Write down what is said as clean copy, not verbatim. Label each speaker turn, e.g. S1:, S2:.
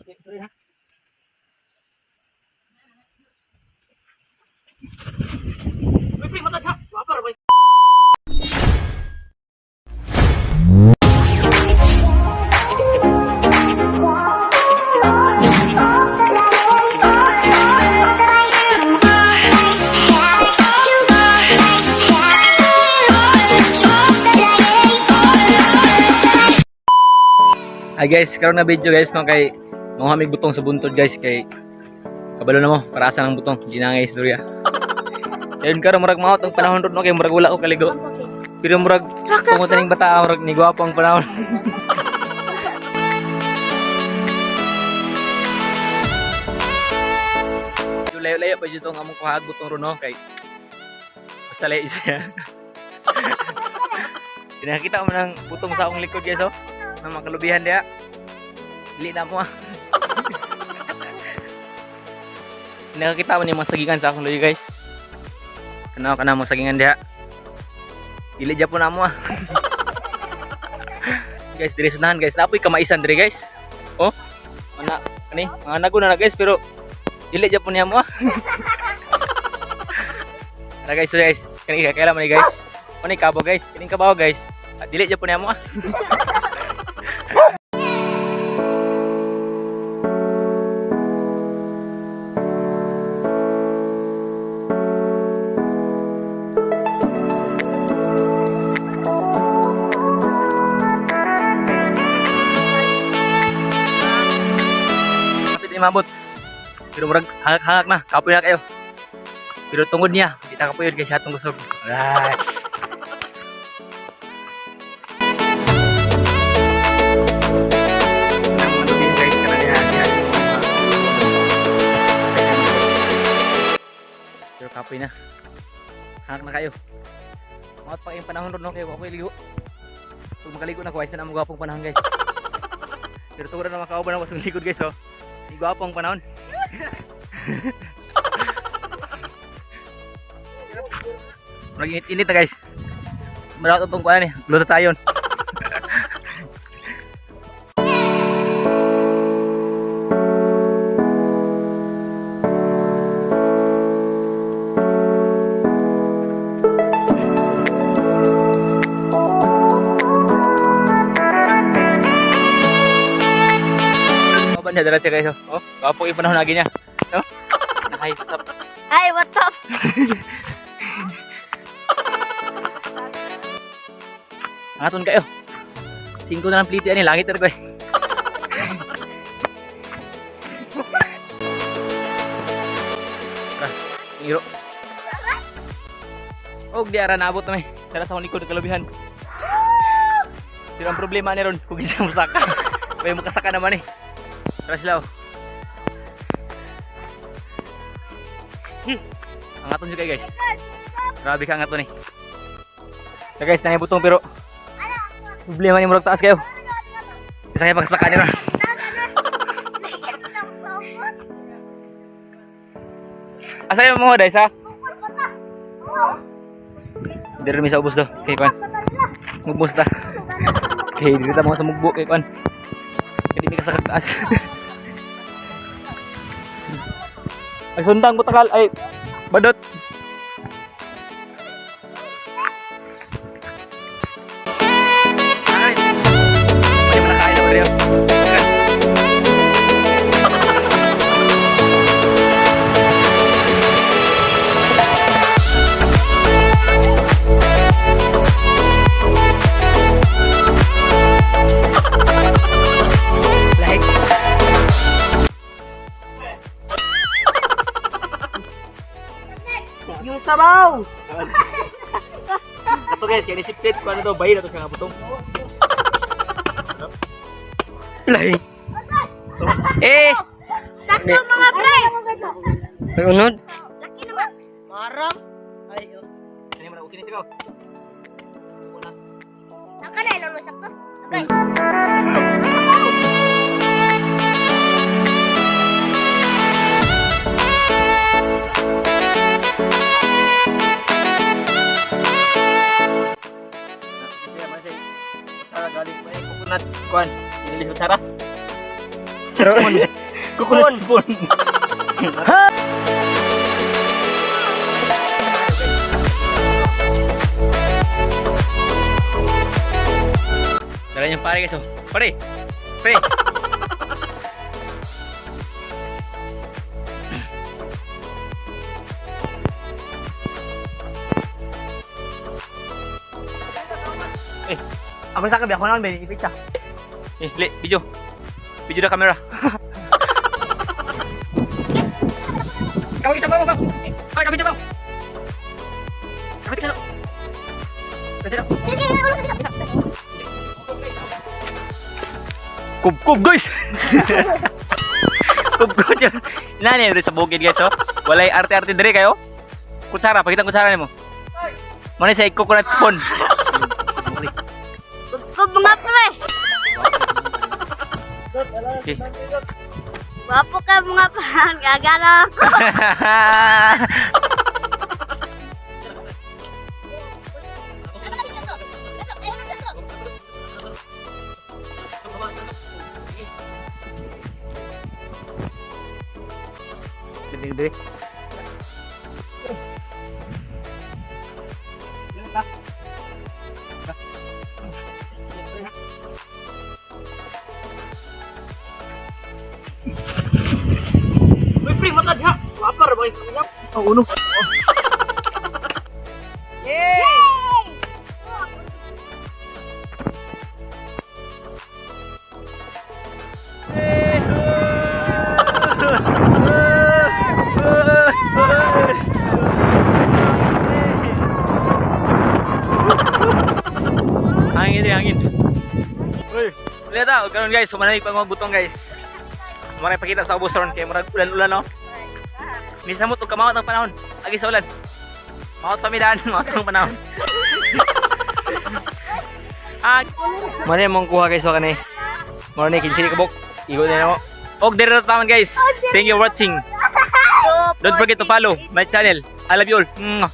S1: Sorry ha. Uy, matad ha. Wapar boy. Hi guys, karon na video guys no kay mga hamig butong sa buntod guys kay kabalo na mo para asa ng butong di na nga istorya. Ayun karon murag maot ang panahon ron no kay murag wala ko kaligo. Pero murag pumunta ning bata murag ni gwapo ang panahon. Layo-layo pa dito ang among kuhag butong ron no kay basta layo siya. Nakita mo ng butong sa akong likod guys oh. Na makalubihan dia. Dili na mo. Nakakita mo ni mga sagingan sa akong luyo guys. Kana mga sagingan dia. Dili ja po na mo. Guys, diri sunahan guys. Napoy kamaisan diri guys. Oh. Mga nago na guys pero dili ja po niya mo. Ara guys, so guys. Kani kailan man ni guys. Kani kabo guys. Kani kabaw guys. Dili ja po niya mo. Mabot. Pero murag hangak na, kapoy na kayo. Pero tungod niya, kita kapoy kay siya tong gusog. Alright. Pero kapoy na. Hangak na kayo. Maot pa yung panahon ron no kayo, kapoy ligo. Pag makaligo na ko, ayos na ang gwapong panahon guys. Pero tungod na makauban ako sa likod guys oh. Di gwapong panahon. Marag init na guys. Maraming itong kuha ni. Luto tayo. Dala siya guys oh. Kapo yung panahon lagi niya. No? Hi, what's up?
S2: Hi, what's up?
S1: Angaton kayo. 5 na lang pliti ani langit ra ko. Ngiro. Og di ara naabot na may. Tara sa likod kalubihan. Pero ang problema ni ron kung isa mo saka. May makasaka naman eh. Tara sila oh. Angaton juga guys. Grabe ka angaton eh. So guys, nangay butong pero problema ni murag taas kayo. Isa kayo magsaka nila. Asa yung mga guys ha? Diri mi sa ubos do. Kay Kwan. Mubos ta. Kay diri ta mo sa mugbo kay Kwan. Hindi mi kasakit taas. Ay sundang butakal ay badot. Ay. May manakain na rin. Yung sabaw. Ito guys, kaya nisipit ko ano daw bayi na ito siya nga butong. Lahi.
S2: Takbo mga pre.
S1: Unod.
S2: Laki naman. Marang. Ay, oh.
S1: Kani mo na usin ito.
S2: Nakala ilang masak to. Okay.
S1: Galing pa coconut kuan, dili sa tsara. spoon. Coconut spoon. Dala niyang pare guys, oh. Pare! Pare! Eh,
S3: Ako sa kabi, ako naman may ipit siya.
S1: video. Video na camera.
S3: Kawin sa bawang, ay, kawin sa bawang. Kawin sa bawang. Pwede na.
S2: Sige, ulo sa isa.
S1: Kub guys. Kub dyan. Nani rin sa bukid guys, oh. Walay arte-arte dire kayo. Kutsara, pakita kutsara nimo. Mana sa coconut spoon.
S2: Kub mga pre.
S1: Okay.
S2: Wapo ka mga pre. Gagana.
S1: Gede-gede.
S3: Uy, pre, matad ha. Wapar, boy.
S1: Oh, uno.
S3: Yay!
S1: Hangin din, hangin. Uy, lihat ah, karon guys, sumanay pa mga butong guys. Maray pakita sa ubos ron kay murag ulan-ulan no. Ni samot og kamawat ng panahon. Agi sa ulan. Mawat pa mi daan, mawat ang panahon. Mane mong kuha guys wa kanay. Mao ni kinsi kabok. Igo na mo. Og dire taman guys. Thank you for watching. Don't forget to follow my channel. I love you all. Mwah.